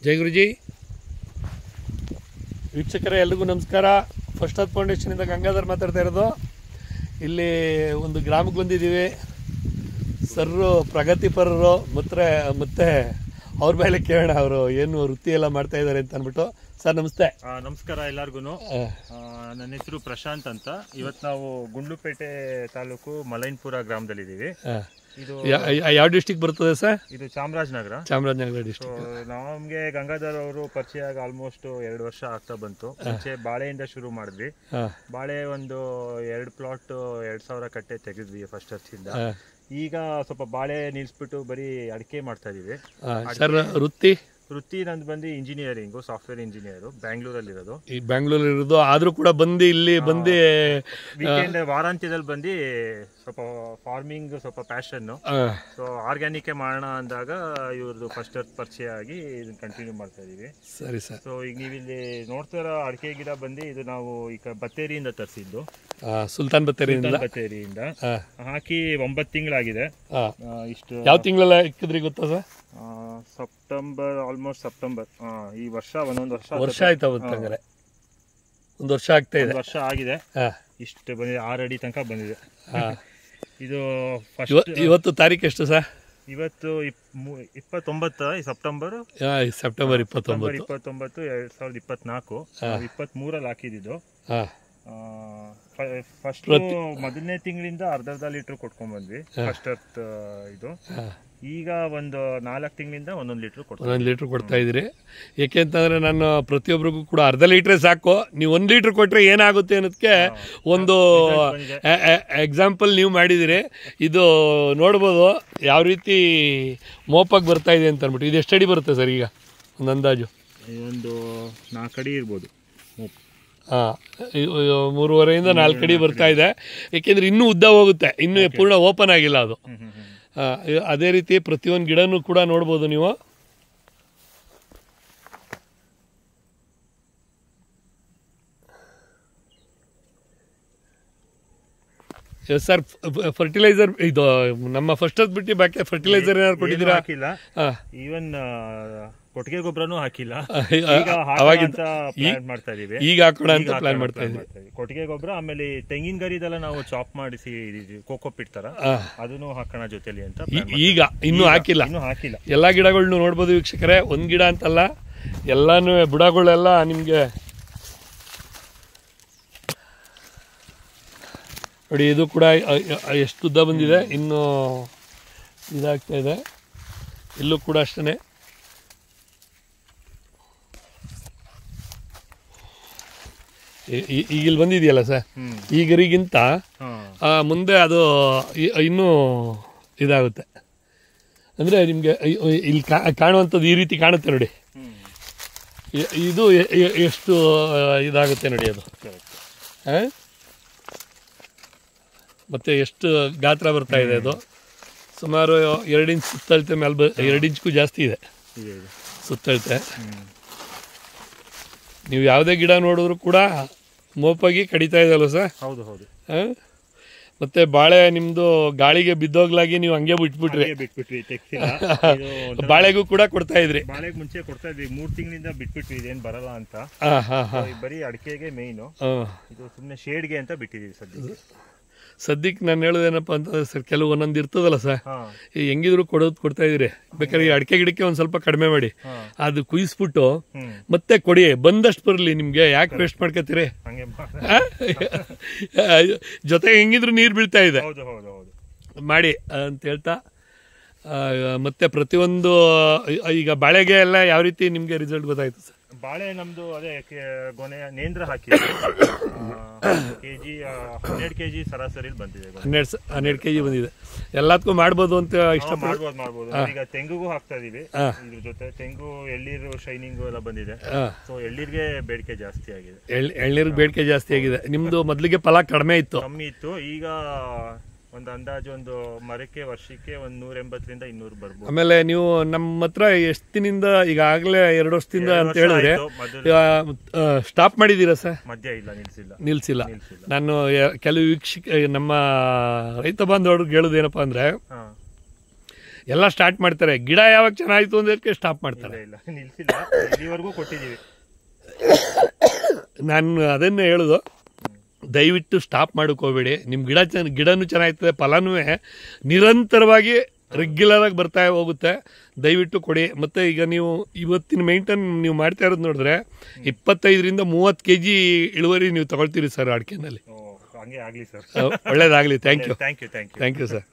ಜೈ ಗುರುಜಿ. ವೀಕ್ಷಕರೇ ಎಲ್ರಿಗೂ ನಮಸ್ಕಾರ. ಫಸ್ಟ್ ಅತ್ ಫೌಂಡೇಶನಿಂದ ಗಂಗಾಧರ್ ಮಾತಾಡ್ತಾ ಇರೋದು. ಇಲ್ಲಿ ಒಂದು ಗ್ರಾಮಕ್ಕೆ ಬಂದಿದ್ದೀವಿ. ಸರ್ರು ಪ್ರಗತಿಪರರು ಮತ್ತೆ ಅವ್ರ ಮೇಲೆ ಕೇಳೋಣ, ಅವರು ಏನು ವೃತ್ತಿ ಎಲ್ಲ ಮಾಡ್ತಾ ಇದ್ದಾರೆ ಅಂತ ಅಂದ್ಬಿಟ್ಟು. ಸರ್ ನಮಸ್ತೆ. ನಮಸ್ಕಾರ ಎಲ್ಲರಿಗೂ. ನನ್ನ ಹೆಸರು ಪ್ರಶಾಂತ್ ಅಂತ. ಇವತ್ತು ನಾವು ಗುಂಡ್ಲುಪೇಟೆ ತಾಲೂಕು ಮಲೈನ್ಪುರ ಗ್ರಾಮದಲ್ಲಿದ್ದೀವಿ. ಇದು ಯಾವ ಡಿಸ್ಟಿಕ್ ಬರ್ತದೆ ಸರ್? ಇದು ಚಾಮರಾಜನಗರ ಡಿಸ್ಟಿಕ್. ನಮ್ಗೆ ಗಂಗಾಧರ್ ಅವರು ಪರಿಚಯ ಆಗಿ ಆಲ್ಮೋಸ್ಟ್ 2 ವರ್ಷ ಆಗ್ತಾ ಬಂತು. ಮುಂಚೆ ಬಾಳೆಯಿಂದ ಶುರು ಮಾಡಿದ್ವಿ. ಬಾಳೆ ಒಂದು 2 ಪ್ಲಾಟ್ 2000 ಕಟ್ಟೆ ತೆಗೆದ್ವಿ ಫಸ್ಟ್ ವರ್ಷದಿಂದ. ಈಗ ಸ್ವಲ್ಪ ಬಾಳೆ ನಿಲ್ಸ್ಬಿಟ್ಟು ಬರೀ ಅಡಿಕೆ ಮಾಡ್ತಾ ಇದೀವಿ. ಸರ್ ವೃತ್ತಿ ನಂದು ಬಂದು ಇಂಜಿನಿಯರಿಂಗು, ಸಾಫ್ಟ್ವೇರ್ ಇಂಜಿನಿಯರ್, ಬ್ಯಾಂಗ್ಳೂರಲ್ಲಿರೋದು. ಈ ಬ್ಯಾಂಗ್ಳೂರಲ್ಲಿರೋದು ಆದ್ರೂ ಕೂಡ ಇಲ್ಲಿ ವೀಕೆಂಡ್ ವಾರಾಂತ್ಯದಲ್ಲಿ ಬಂದು ಸ್ವಲ್ಪ ಫಾರ್ಮಿಂಗ್ ಸ್ವಲ್ಪ ಪ್ಯಾಷನ್. ಸೊ ಆರ್ಗ್ಯಾನಿಕ್ ಮಾಡೋಣ ಅಂದಾಗ ಇವ್ರದ್ದು ಫಸ್ಟ್ ಪರಿಚಯ ಆಗಿ ಇದನ್ನ ಕಂಟಿನ್ಯೂ ಮಾಡ್ತಾ ಇದೀವಿ. ಸರಿ ಸರ್. ಸೊ ಈಗ ನೀವು ಇಲ್ಲಿ ನೋಡ್ತಾ ಇರೋ ಅಡಿಕೆ ಗಿಡ ಬಂದು ಇದು ನಾವು ಈಗ ಬತ್ತೇರಿಯಿಂದ ತರಿಸಿದ್ದು. ಸುಲ್ತಾನ್ ಬತ್ತೇರಿಯಿಂದ ಹಾಕಿ 9 ತಿಂಗಳಾಗಿದೆ. ಇಷ್ಟು ಯಾವ ತಿಂಗಳೆಲ್ಲ ಇಕ್ಕಿದ್ರಿ ಗೊತ್ತಾ ಸರ್? September, almost September. ಈ ವರ್ಷ ಒಂದೊಂದು ವರ್ಷ ಆಯ್ತಾ? ಹಂಗಾರೆ 1 ವರ್ಷ ಆಗ್ತಾ ಇದೆ. ವರ್ಷ ಆಗಿದೆ. ಇಷ್ಟು ಬಂದಿದೆ, 6 ಅಡಿ ತನಕ ಬಂದಿದೆ. ಇದು ಫಸ್ಟ್. ಇವತ್ತು ತಾರೀಕು ಎಷ್ಟು ಸರ್? ಇವತ್ತು 29 ಸೆಪ್ಟೆಂಬರ್ 29 2024. 23 ಹಾಕಿದ್ದು. ಫಸ್ಟ್ ಮೊದಲನೇ ತಿಂಗಳಿಂದ ಅರ್ಧ ಲೀಟರ್ ಕೊಟ್ಕೊಂಡ್ ಬಂದ್ವಿ ಫಸ್ಟ್ ಇದು. ಈಗ ಒಂದು 4 ತಿಂಗಳಿಂದ 1 ಲೀಟರ್ ಕೊಡ್ತಾ ಇದ್ರಿ. ಯಾಕೆಂತಂದ್ರೆ ನಾನು ಪ್ರತಿಯೊಬ್ಬರಿಗೂ ಕೂಡ ಅರ್ಧ ಲೀಟ್ರೇ ಸಾಕು, ನೀವು 1 ಲೀಟರ್ ಕೊಟ್ರೆ ಏನಾಗುತ್ತೆ ಅನ್ನೋದಕ್ಕೆ ಒಂದು ಎಕ್ಸಾಂಪಲ್ ನೀವು ಮಾಡಿದಿರಿ. ಇದು ನೋಡ್ಬೋದು ಯಾವ ರೀತಿ ಮೋಪಾಗಿ ಬರ್ತಾ ಇದೆ ಅಂತ ಅಂದ್ಬಿಟ್ಟು. ಇದು ಎಷ್ಟು ಅಡಿ ಬರುತ್ತೆ ಸರ್ ಈಗ ಒಂದು ಅಂದಾಜು? ಒಂದು 4 ಅಡಿ ಇರ್ಬೋದು. 3.5 4 ಅಡಿ ಬರ್ತಾ ಇದೆ. ಏಕೆಂದ್ರೆ ಇನ್ನೂ ಉದ್ದ ಹೋಗುತ್ತೆ, ಇನ್ನೂ ಪೂರ್ಣ ಓಪನ್ ಆಗಿಲ್ಲ ಅದು. ಅದೇ ರೀತಿ ಪ್ರತಿಯೊಂದು ಗಿಡನೂ ಕೂಡ ನೋಡ್ಬೋದು ನೀವು. ಸರ್ ಫರ್ಟಿಲೈಸರ್ ಇದು ನಮ್ಮ ಫಸ್ಟ್ ಬಿಟ್ಟು ಬಾಕಿ ಫರ್ಟಿಲೈಸರ್ ಏನಾದ್ರು ಕೊಟ್ಟಿದ್ದೀರಾ? ಈವನ್ ಕೊಟ್ಟಿಗೆ ಗೊಬ್ಬರನೂ ಹಾಕಿಲ್ಲ. ಈಗ ಹಾಕೋಣ ಅಂತ ಪ್ಲಾನ್ ಮಾಡ್ತಾ ಇದ್ದೀವಿ. ಕೊಟ್ಟಿಗೆ ಗೊಬ್ಬರ, ಆಮೇಲೆ ತೆಂಗಿನ ಗರಿದೆಲ್ಲ ನಾವು ಚಾಪ್ ಮಾಡಿಸಿ ಕೋಕೋಪಿಟ್ ತರ ಅದನ್ನು ಹಾಕೋಣ ಜೊತೆಲಿ ಅಂತ. ಈಗ ಇನ್ನೂ ಹಾಕಿಲ್ಲ. ಎಲ್ಲಾ ಗಿಡಗಳನ್ನೂ ನೋಡ್ಬೋದು ವೀಕ್ಷಕರೇ. ಒಂದ್ ಗಿಡ ಅಂತಲ್ಲ, ಎಲ್ಲಾನು ಬುಡಗಳೆಲ್ಲ ನಿಮ್ಗೆ ನೋಡಿ. ಇದು ಕೂಡ ಎಷ್ಟು ಉದ್ದ ಬಂದಿದೆ, ಇನ್ನು ಇದಾಗ್ತಾ ಇದೆ. ಇಲ್ಲೂ ಕೂಡ ಅಷ್ಟೇ. ಈಗ ಇಲ್ಲಿ ಬಂದಿದೆಯಲ್ಲ ಸರ್, ಈ ಗರಿಗಿಂತ ಮುಂದೆ ಅದು ಇನ್ನೂ ಇದಾಗುತ್ತೆ. ಅಂದರೆ ನಿಮಗೆ ಇಲ್ಲಿ ಕಾಣುವಂಥದ್ದು ಈ ರೀತಿ ಕಾಣುತ್ತೆ ನೋಡಿ. ಇದು ಎಷ್ಟು ಇದಾಗುತ್ತೆ ನೋಡಿ ಅದು. ಮತ್ತೆ ಎಷ್ಟು ಗಾತ್ರ ಬರ್ತಾ ಇದೆ ಅದು. ಸುಮಾರು 2 ಇಂಚ್ ಸುತ್ತಳತೆ ಮೇಲೆ 2 ಇಂಚ್ಗೂ ಜಾಸ್ತಿ ಇದೆ ಸುತ್ತಳತೆ. ನೀವು ಯಾವುದೇ ಗಿಡ ನೋಡಿದ್ರು ಕೂಡ ಮೋಪಾಗಿ ಕಡಿತಾ ಇದೆಯಲ್ಲ ಸರ್? ಹೌದು ಹೌದು. ಮತ್ತೆ ಬಾಳೆ ನಿಮ್ದು ಗಾಳಿಗೆ ಬಿದ್ದೋಗ್ಲಾಗಿ ನೀವು ಹಂಗೆ ಬಿಟ್ಬಿಟ್ರಿ. ಬಾಳೆಗೂ ಕೂಡ ಕೊಡ್ತಾ ಇದ್ರಿ? ಬಾಳೆಗೆ ಮುಂಚೆ ಕೊಡ್ತಾ ಇದ್ವಿ, 3 ತಿಂಗಳಿಂದ ಬಿಟ್ಬಿಟ್ವಿ, ಇದೇನು ಬರಲ್ಲ ಅಂತ. ಬರೀ ಅಡಿಕೆಗೆ ಮೇಯ್ನು, ಇದು ಸುಮ್ಮನೆ ಶೇಡ್ಗೆ ಅಂತ ಬಿಟ್ಟಿದೀವಿ ಸದ್ಯಕ್ಕೆ ನಾನು ಹೇಳೋದೇನಪ್ಪ ಅಂತಂದ್ರೆ ಸರ್, ಕೆಲವು ಒಂದೊಂದು ಇರ್ತದಲ್ಲ ಸರ್, ಈ ಹೆಂಗಿದ್ರು ಕೊಡ್ತಾ ಇದ್ರಿ. ಬೇಕಾದ್ರೆ ಈ ಅಡಿಕೆ ಗಿಡಕ್ಕೆ ಒಂದ್ ಸ್ವಲ್ಪ ಕಡಿಮೆ ಮಾಡಿ ಅದು ಕುಯಿಸ್ಬಿಟ್ಟು ಮತ್ತೆ ಕೊಡಿ, ಬಂದಷ್ಟು ಬರಲಿ. ನಿಮ್ಗೆ ಯಾಕೆ ವೇಸ್ಟ್ ಮಾಡ್ಕೊತೀರಿ? ಜೊತೆಗೆ ಹೆಂಗಿದ್ರು ನೀರು ಬೀಳ್ತಾ ಇದೆ ಮಾಡಿ ಅಂತ ಹೇಳ್ತಾ, ಮತ್ತೆ ಪ್ರತಿಯೊಂದು ಈಗ ಬಾಳೆಗೆ ಎಲ್ಲ ಯಾವ ರೀತಿ ನಿಮ್ಗೆ ರಿಸಲ್ಟ್ ಗೊತ್ತಾಯ್ತು ಸರ್? ಬಾಳೆ ನಮ್ದು ಅದೇ ಗೊನೆ ನೇಂದ್ರ ಹಾಕಿ ಕೆಜಿ 12 kg ಸರಾಸರಿ ಬಂದಿದೆ. 12 kg ಬಂದಿದೆ. ಎಲ್ಲದಕ್ಕೂ ಮಾಡ್ಬೋದು ಅಂತ ಮಾಡ್ಬೋದು. ಈಗ ತೆಂಗುಗೂ ಹಾಕ್ತಾ ಇದೀವಿ. ಇದ್ರ ಜೊತೆ ತೆಂಗು, ಎಳ್ಳೀರು ಶೈನಿಂಗು ಎಲ್ಲ ಬಂದಿದೆ. ಸೊ ಎಳ್ಳೀರ್ಗೆ ಬೇಡಿಕೆ ಜಾಸ್ತಿ ಆಗಿದೆ. ಎಳ್ಳೀರ್ಗೆ ಬೇಡಿಕೆ ಜಾಸ್ತಿ ಆಗಿದೆ. ನಿಮ್ದು ಮೊದಲಿಗೆ ಫಲ ಕಮ್ಮಿ ಇತ್ತು. ಈಗ ಒಂದು ಅಂದಾಜು ಒಂದು ಮರಕ್ಕೆ ವರ್ಷಕ್ಕೆ 180 200 ಬರ್ಬೋದು. ಆಮೇಲೆ ನೀವು ನಮ್ಮ ಹತ್ರ ಎಷ್ಟು ದಿನದಿಂದ ಈಗಾಗಲೇ 2 ವರ್ಷದಿಂದ ಅಂತ ಹೇಳಿದ್ರೆ ಸ್ಟಾಪ್ ಮಾಡಿದ್ದೀರಾ ಸರ್? ಮಧ್ಯ ಇಲ್ಲ, ನಿಲ್ಸಿಲ್ಲ. ನಾನು ಕೆಲವು ನಮ್ಮ ರೈತ ಬಾಂಧವರಿಗೆ ಹೇಳೋದೇನಪ್ಪ ಅಂದ್ರೆ, ಎಲ್ಲ ಸ್ಟಾರ್ಟ್ ಮಾಡ್ತಾರೆ. ಗಿಡ ಯಾವಾಗ ಚೆನ್ನಾಗಿತ್ತು ಅಂದಕ್ಕೆ ಸ್ಟಾಪ್ ಮಾಡ್ತಾರೆ. ಇಲ್ಲ ನಿಲ್ಸಿಲ್ಲ, ಇಲ್ಲಿವರೆಗೂ ಕೊಟ್ಟಿದ್ದೀವಿ. ನಾನು ಅದನ್ನೇ ಹೇಳೋದು, ದಯವಿಟ್ಟು ಸ್ಟಾಪ್ ಮಾಡೋಕೆ ಹೋಗಬೇಡಿ. ನಿಮ್ಮ ಗಿಡನೂ ಚೆನ್ನಾಗಿರ್ತದೆ, ಫಲನೂ ನಿರಂತರವಾಗಿ ರೆಗ್ಯುಲರಾಗಿ ಬರ್ತಾ ಹೋಗುತ್ತೆ. ದಯವಿಟ್ಟು ಕೊಡಿ. ಮತ್ತು ಈಗ ನೀವು ಇವತ್ತಿನ ಮೇಂಟೈನ್ ನೀವು ಮಾಡ್ತಾ ಇರೋದು ನೋಡಿದ್ರೆ 25 to 30 kg ಇಳುವರಿ ನೀವು ತಗೊಳ್ತೀರಿ ಸರ್ ಅಡಿಕೆನಲ್ಲಿ. ಹಂಗೆ ಆಗಲಿ ಸರ್. ಒಳ್ಳೇದಾಗಲಿ. Thank you thank you thank you sir.